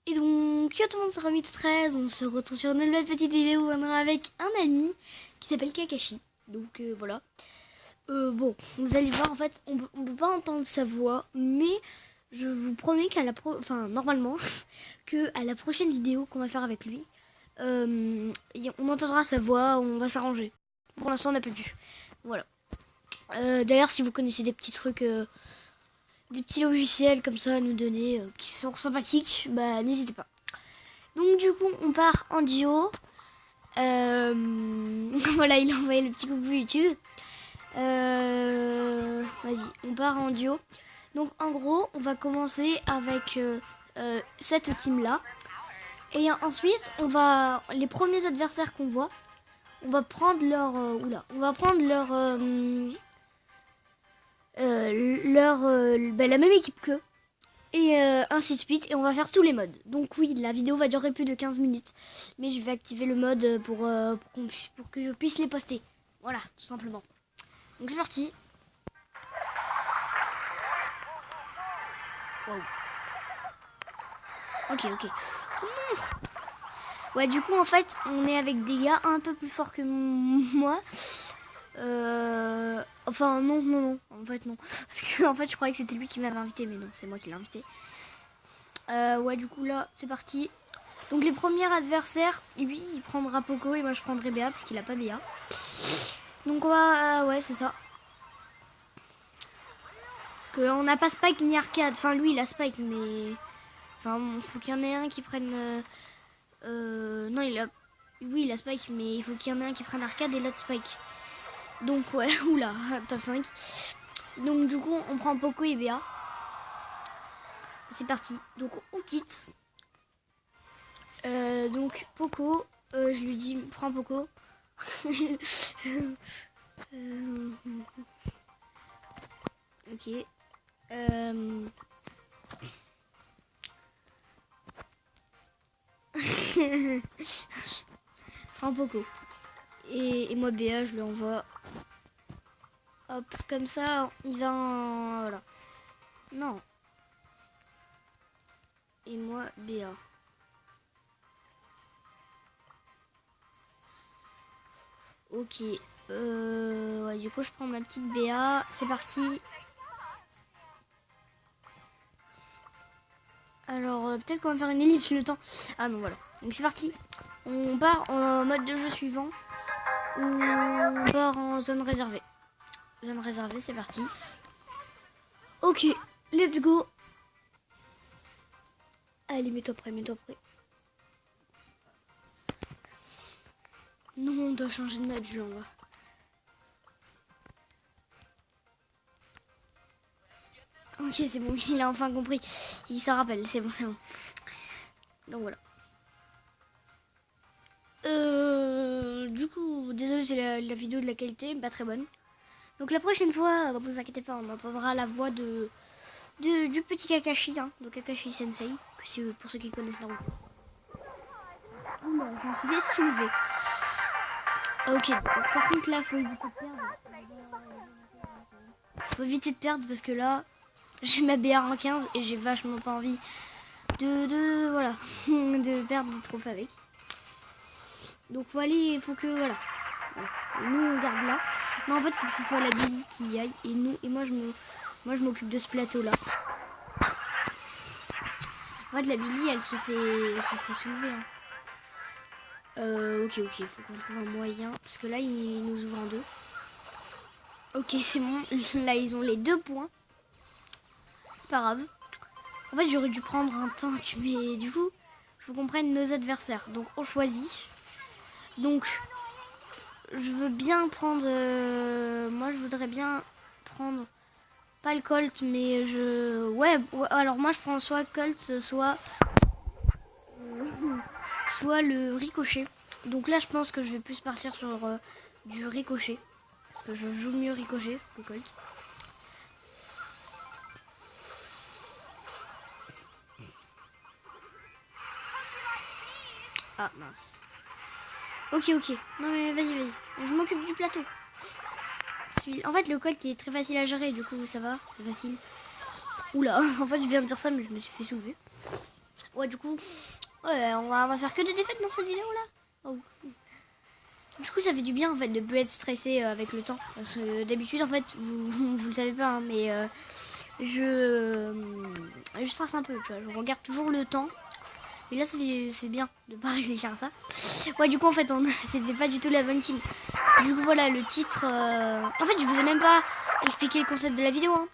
Et donc, yo tout le monde, c'est Rami13, on se retrouve sur une nouvelle petite vidéo avec un ami qui s'appelle Kakashi. Donc voilà. Bon, vous allez voir, en fait, on peut pas entendre sa voix, mais je vous promets qu'à normalement, que à la prochaine vidéo qu'on va faire avec lui, on entendra sa voix, on va s'arranger. Pour l'instant, on n'a pas pu. Voilà. D'ailleurs, si vous connaissez des petits trucs, des petits logiciels comme ça à nous donner, qui sont sympathiques, bah n'hésitez pas. Donc du coup, on part en duo. Voilà, il a envoyé le petit coucou YouTube. Vas-y, on part en duo. Donc en gros, on va commencer avec cette team là. Et ensuite, les premiers adversaires qu'on voit, on va prendre leur la même équipe qu'eux. Et ainsi de suite, et on va faire tous les modes. Donc oui, la vidéo va durer plus de 15 minutes. Mais je vais activer le mode pour que je puisse les poster. Voilà, tout simplement. Donc c'est parti. Wow. Ok. Ouais, du coup, en fait, on est avec des gars un peu plus forts que moi. Enfin, non. En fait, non. Parce que, en fait, je croyais que c'était lui qui m'avait invité, mais non, c'est moi qui l'ai invité. Ouais, du coup, là, c'est parti. Donc, les premiers adversaires, lui, il prendra Poco et moi, je prendrai Béa parce qu'il a pas Béa. Donc, ouais, c'est ça. Parce qu'on n'a pas Spike ni Arcade. Enfin, lui, il a Spike, mais. Enfin, faut qu'il y en ait un qui prenne. Non, oui, il a Spike, mais il faut qu'il y en ait un qui prenne Arcade et l'autre Spike. Donc, ouais, oula, top 5. Donc, du coup, on prend Poco et Béa. C'est parti. Donc, on quitte. Donc, Poco, je lui dis, prends Poco. Ok. Prends Poco. Et moi, Béa, je lui envoie. Hop, comme ça, il va en... Voilà. Non. Et moi, Béa. Ok. Ouais, du coup, je prends ma petite Béa. C'est parti. Alors, peut-être qu'on va faire une ellipse le temps. Ah non, voilà. Donc, c'est parti. On part en mode de jeu suivant. On part en zone réservée. Zone réservée, c'est parti. Ok, let's go. Allez, mets-toi prêt. Non, on doit changer de mode, je l'envoie. Ok, c'est bon, il a enfin compris. Il s'en rappelle, c'est bon. Donc voilà. Du coup, désolé, c'est la vidéo de la qualité, pas très bonne. Donc la prochaine fois, vous inquiétez pas, on entendra la voix du petit Kakashi, hein, de Kakashi Sensei, pour ceux qui connaissent Naruto. Oula, je me suis fait soulever. Ok, donc, par contre là, faut éviter de perdre. Faut éviter de perdre parce que là, j'ai ma BR en 15 et j'ai vachement pas envie voilà, de perdre des trophées avec. Donc faut aller, faut que, voilà. Nous on garde là. Non, en fait, faut que ce soit la Billy qui y aille et moi je m'occupe de ce plateau là. En fait, la Billy elle se fait soulever. Hein. Ok, faut qu'on trouve un moyen parce que là il nous ouvre en deux. Ok, c'est bon. Là ils ont les 2 points. C'est pas grave. En fait, j'aurais dû prendre un tank, mais du coup, il faut qu'on prenne nos adversaires. Donc, on choisit. Donc, je veux bien prendre... moi, je voudrais bien prendre... Pas le Colt, mais je... Ouais, alors moi, je prends soit Colt, soit le Ricochet. Donc là, je pense que je vais plus partir sur du Ricochet. Parce que je joue mieux Ricochet que Colt. Ah, mince. Ok. Non, mais vas-y. Je m'occupe du plateau. En fait, le colt il est très facile à gérer, du coup ça va, c'est facile. Oula, en fait je viens de dire ça, mais je me suis fait soulever. Ouais, du coup, ouais, on va faire que des défaites dans cette vidéo là. Oh. Du coup, ça fait du bien en fait de plus être stressé avec le temps. Parce que d'habitude, en fait, vous le savez pas, hein, mais je stresse un peu, tu vois. Je regarde toujours le temps. Et là, c'est bien de pas réfléchir à ça. Ouais, du coup, en fait, c'était pas du tout la bonne team. Du coup, voilà, le titre... En fait, je vous ai même pas expliqué le concept de la vidéo. Hein.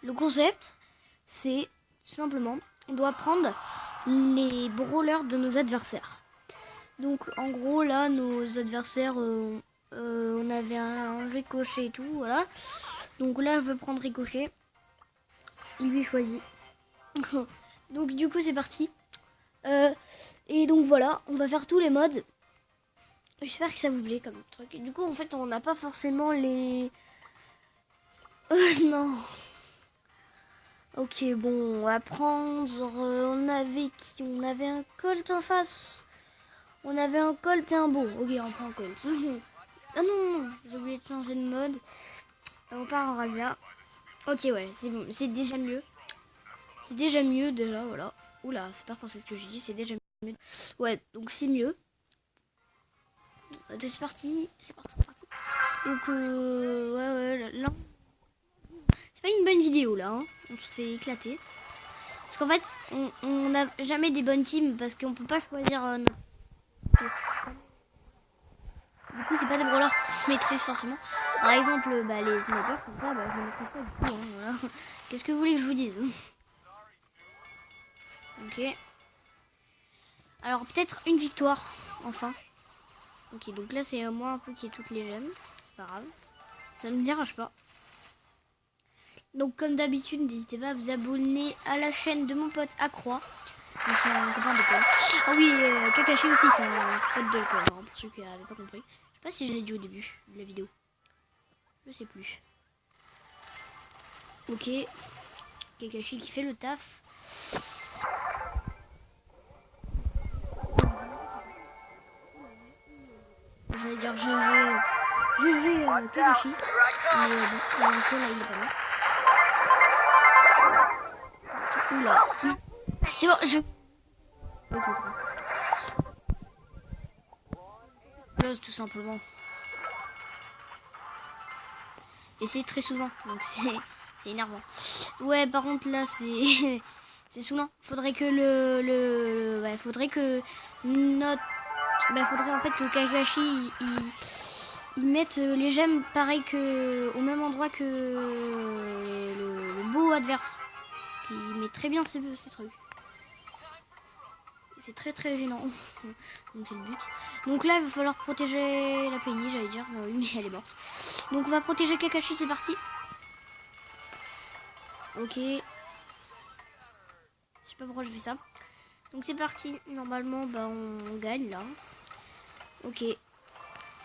Le concept, c'est tout simplement, on doit prendre les brawlers de nos adversaires. Donc, en gros, là, nos adversaires, on avait un ricochet et tout, voilà. Donc là, je veux prendre ricochet. Il lui choisit. Donc, du coup, c'est parti. Et donc voilà, on va faire tous les modes. J'espère que ça vous plaît comme truc. Et du coup, en fait, on n'a pas forcément les... non. Ok, bon, on va prendre... on avait qui? On avait un Colt en face. On avait un Colt et un beau. Ok, on prend un Colt. Ah non, j'ai oublié de changer de mode. On part en razzia. Ok, ouais, c'est bon. C'est déjà mieux. C'est déjà mieux, déjà, voilà. Oula, c'est pas français ce que je dis, c'est déjà mieux. Ouais, donc c'est mieux. C'est parti, c'est parti, c'est parti. Donc, ouais, là. C'est pas une bonne vidéo, là. Hein. On se fait éclater. Parce qu'en fait, on n'a jamais des bonnes teams parce qu'on peut pas choisir... Du coup, c'est pas des brawlers que je maîtrise forcément. Par exemple, les snipers, comme ça, je ne maîtrise pas du tout. Hein, voilà. Qu'est-ce que vous voulez que je vous dise? Ok. Alors, peut-être une victoire, enfin. Ok, donc là, c'est moi un peu qui ai toutes les gemmes. C'est pas grave. Ça me dérange pas. Donc, comme d'habitude, n'hésitez pas à vous abonner à la chaîne de mon pote Accroix. Donc, c'est un copain d'école. Ah oui, Kakashi aussi, c'est un pote de l'école, hein, pour ceux qui n'avaient pas compris. Je sais pas si je l'ai dit au début de la vidéo. Je sais plus. Ok. Kakashi qui fait le taf. J'allais dire GG Kakashi. Mais bon, pour l'instant là il est pas là. Oula. C'est bon, je... Close tout simplement. Et c'est très souvent, donc c'est énervant. Ouais, par contre là c'est c'est saoulant. Faudrait que ouais, faudrait que notre... faudrait en fait que Kakashi il mette les gemmes pareil que au même endroit que le beau adverse. Qui met très bien ses trucs. C'est très très gênant. Donc c'est le but. Donc là il va falloir protéger la Penny, j'allais dire. Oui, mais elle est morte. Donc on va protéger Kakashi, c'est parti. Ok. Je sais pas pourquoi je fais ça. Donc c'est parti. Normalement on gagne là. Ok.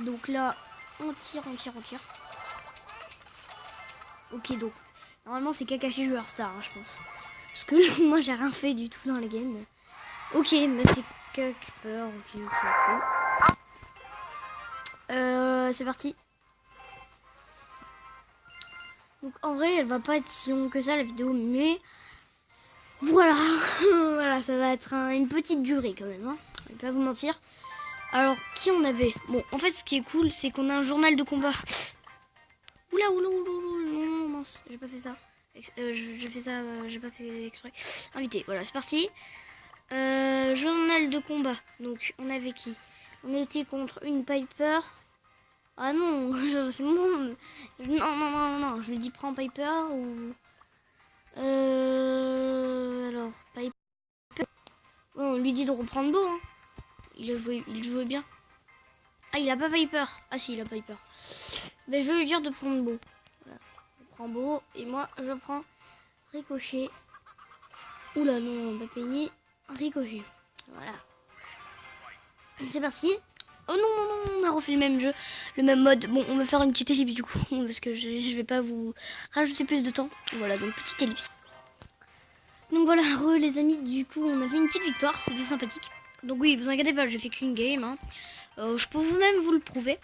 Donc là on tire. Ok, donc normalement c'est Kakashi joueur star, hein, je pense. Parce que moi j'ai rien fait du tout dans les games. Ok, mais c'est Kakashi. Ok. C'est parti. Donc en vrai elle va pas être si longue que ça la vidéo, mais voilà. Voilà, ça va être une petite durée quand même, hein. Je vais pas vous mentir. Alors qui on avait? Bon, en fait ce qui est cool c'est qu'on a un journal de combat. Oula, non, mince, j'ai pas fait ça. Je fais ça, j'ai pas fait exprès. Invité, voilà, c'est parti. Journal de combat. Donc, on avait qui? On était contre une Piper. Ah non, c'est bon. Non, je lui dis prends Piper ou... alors, Piper. Ouais, on lui dit de reprendre Beau. Hein. Il jouait bien. Ah, il a pas Piper. Ah si, il a Piper. Mais je vais lui dire de prendre Beau. Voilà. Je prends Beau et moi je prends Ricochet. Oula non, pas payé. Ricochet. Voilà. C'est parti. Oh non, on a refait le même jeu, le même mode. Bon, on va faire une petite ellipse du coup, parce que je vais pas vous rajouter plus de temps. Voilà, donc petite ellipse. Donc voilà, les amis, du coup, on a fait une petite victoire, c'était sympathique. Donc oui, vous inquiétez pas, j'ai fait qu'une game. Hein. Je peux même vous le prouver.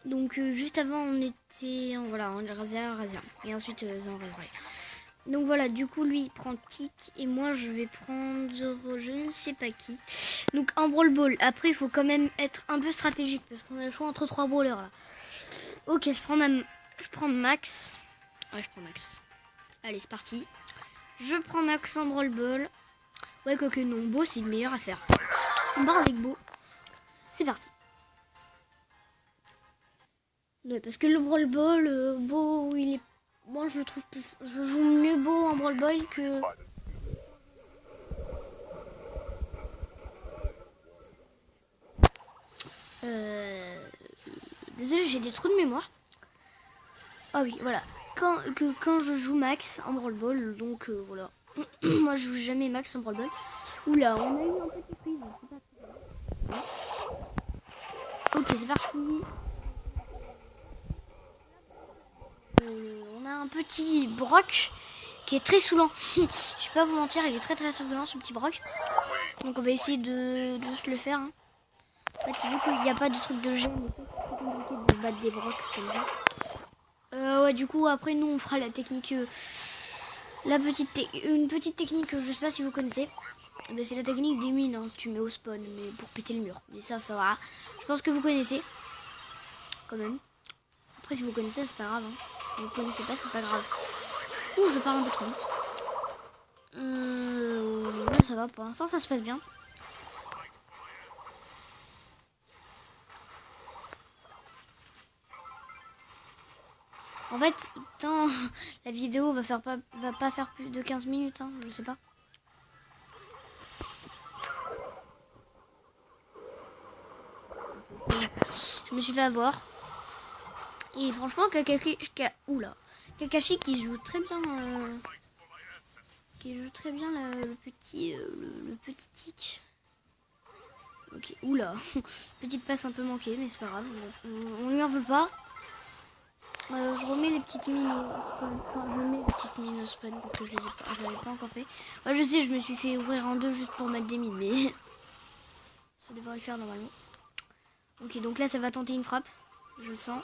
Donc juste avant on était en Razia. Et ensuite en Razia. Donc voilà, du coup lui il prend Tic et moi je vais prendre je ne sais pas qui. Donc un Brawl Ball. Après il faut quand même être un peu stratégique parce qu'on a le choix entre 3 brawlers là. Ok, je prends Max. Ouais, je prends Max. Allez, c'est parti. Je prends Max en Brawl Ball. Ouais, quoique non, Beau c'est le meilleur à faire. On part avec Beau. C'est parti. Ouais, parce que le Brawl Ball, Beau, il est... Moi, je trouve plus... Je joue mieux Beau en Brawl Ball que... Désolé, j'ai des trous de mémoire. Ah oui, voilà. Quand je joue Max en Brawl Ball, donc voilà. Moi, je joue jamais Max en Brawl Ball. Oula, on a eu un petit prise. Ok, c'est parti. On a un petit Brock qui est très saoulant. Je vais pas vous mentir, il est très saoulant ce petit Brock. Donc on va essayer de se le faire. Hein. En fait, vu qu'il n'y a pas de truc de gêne, c'est compliqué de battre des Brock comme ça. Ouais, du coup, après nous on fera la technique, une petite technique que je sais pas si vous connaissez. Mais c'est la technique des mines, hein, que tu mets au spawn, mais pour péter le mur. Mais ça va. Je pense que vous connaissez, quand même. Après, si vous connaissez, c'est pas grave. Hein. Si vous connaissez pas, c'est pas grave. Ouh, je parle un peu trop vite. Là, ça va. Pour l'instant, ça se passe bien. En fait, tant la vidéo va pas faire plus de 15 minutes, hein, je sais pas. Je me suis fait avoir. Et franchement, Kakashi qui joue très bien, le petit tic. Ok, oula, petite passe un peu manquée, mais c'est pas grave. On lui en veut pas. Je remets les petites mines au spawn. Enfin, je mets les petites mines au spawn parce que je l'avais pas encore fait. Ouais, je sais, je me suis fait ouvrir en deux juste pour mettre des mines, mais ça devrait le faire normalement. Ok, donc là, ça va tenter une frappe. Je le sens.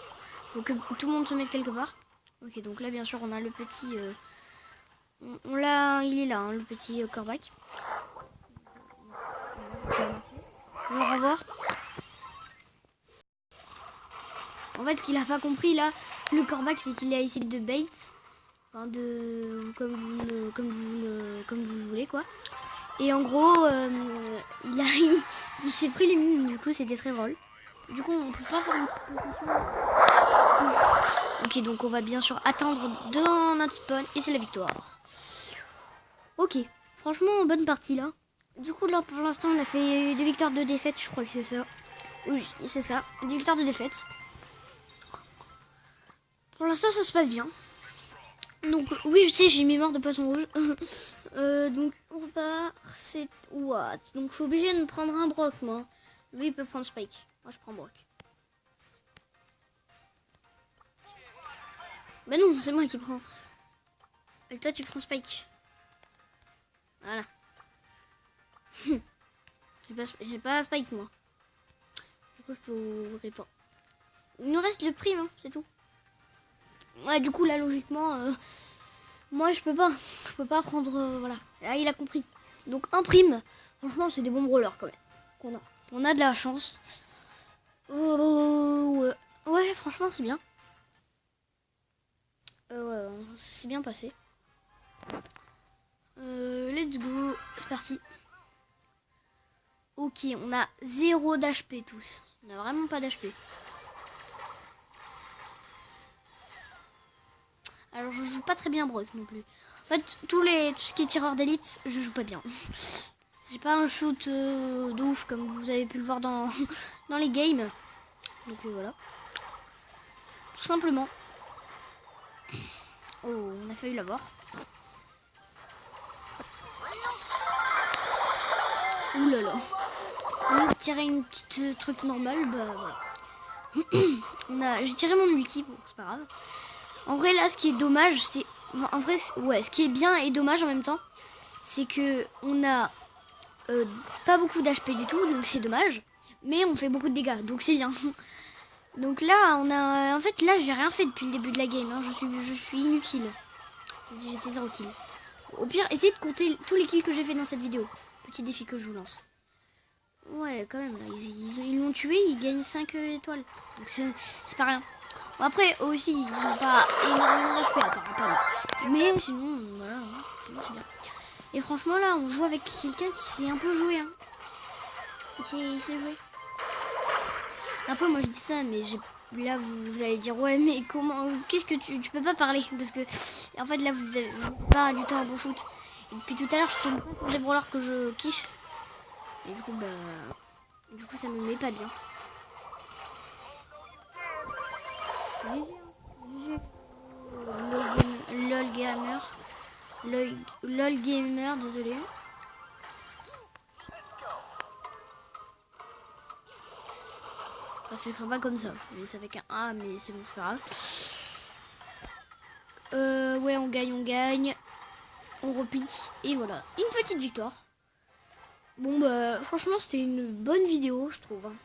Faut que tout le monde se mette quelque part. Ok, donc là, bien sûr, on a le petit... il est là, hein, le petit Corbac. On va revoir. En fait, ce qu'il a pas compris là, le Corbac, c'est qu'il a essayé de bait, enfin comme vous voulez quoi. Et en gros, il s'est pris les mines. Du coup, c'était très drôle. Du coup, on peut pas faire une position. Ok, donc on va bien sûr attendre dans notre spawn et c'est la victoire. Ok, franchement, bonne partie là. Du coup, là pour l'instant, on a fait 2 victoires, 2 défaites, je crois que c'est ça. Oui, c'est ça, 2 victoires, 2 défaites. Pour l'instant, ça se passe bien. Donc, oui, je sais, j'ai mis mort de poisson rouge. Donc, on repart. C'est what? Donc, je suis obligée de prendre un Brock, moi. Lui, il peut prendre Spike. Moi, je prends Brock. Bah non, c'est moi qui prends. Et toi, tu prends Spike. Voilà. J'ai pas Spike, moi. Du coup, je peux ouvrir pas. Il nous reste le prime, hein, c'est tout. Ouais, du coup, là, logiquement, moi, je peux pas prendre... voilà. Là, il a compris. Donc, un prime. Franchement, c'est des bons brawlers, quand même. On a de la chance. Ouais, franchement, c'est bien. Ouais, c'est bien passé. Let's go. C'est parti. Ok, on a 0 d'HP tous. On a vraiment pas d'HP. Alors je joue pas très bien Brock non plus. En fait, tout ce qui est tireur d'élite, je joue pas bien. J'ai pas un shoot de ouf comme vous avez pu le voir dans, dans les games. Donc voilà. Tout simplement. Oh, on a failli l'avoir. Ouh là là. On a tiré une petite truc normale, bah voilà. J'ai tiré mon ulti, bon, c'est pas grave. En vrai là, ce qui est dommage, c'est... En vrai, ouais, ce qui est bien et dommage en même temps, c'est que on a pas beaucoup d'HP du tout, donc c'est dommage. Mais on fait beaucoup de dégâts, donc c'est bien. Donc là, on a... En fait, là, j'ai rien fait depuis le début de la game. Hein. Je suis inutile. J'ai fait 0 kills. Au pire, essayez de compter tous les kills que j'ai fait dans cette vidéo. Petit défi que je vous lance. Ouais, quand même, là, ils l'ont tué, ils gagnent 5 étoiles. Donc c'est pas rien. Bon, après, eux aussi, ils ont pas énormément d'HP, apparemment. Mais sinon, voilà, hein, c'est bien. Et franchement, là, on joue avec quelqu'un qui sait un peu jouer. Hein. Il sait jouer. Après, moi, je dis ça, mais là, vous allez dire, ouais, mais comment, qu'est-ce que tu peux pas parler? Parce que, en fait, là, vous avez pas du tout un bon shoot. Et depuis tout à l'heure, je tombe pas sur des brawlers que je kiffe. Et du coup, bah... Du coup, ça me met pas bien. LOL gamer. LOL gamer, désolé. Ça s'écrit pas comme ça. Mais ça fait qu'un A, mais c'est bon, c'est pas grave. Ouais, on gagne. On replie. Et voilà. Une petite victoire. Bon, bah, franchement, c'était une bonne vidéo, je trouve. Hein.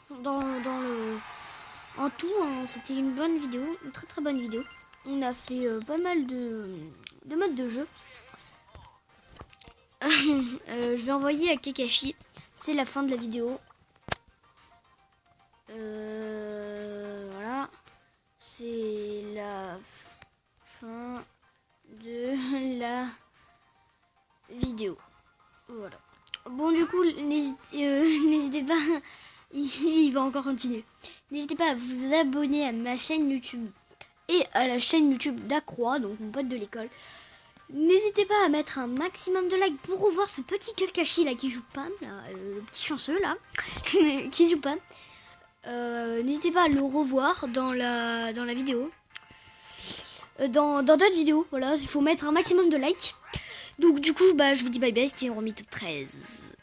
En tout, hein, c'était une bonne vidéo. Une très très bonne vidéo. On a fait pas mal de modes de jeu. Je vais envoyer à Kakashi. C'est la fin de la vidéo. Voilà. C'est la fin de la vidéo. Voilà. Bon, du coup, n'hésitez pas. Il va encore continuer. N'hésitez pas à vous abonner à ma chaîne YouTube et à la chaîne YouTube d'Acroix, donc mon pote de l'école. N'hésitez pas à mettre un maximum de likes pour revoir ce petit Kakashi là qui joue pas, là, le petit chanceux là, qui joue pas. N'hésitez pas à le revoir dans la vidéo. Dans d'autres vidéos, voilà, il faut mettre un maximum de likes. Donc du coup, bah, je vous dis bye bye, c'était Romy Top 13.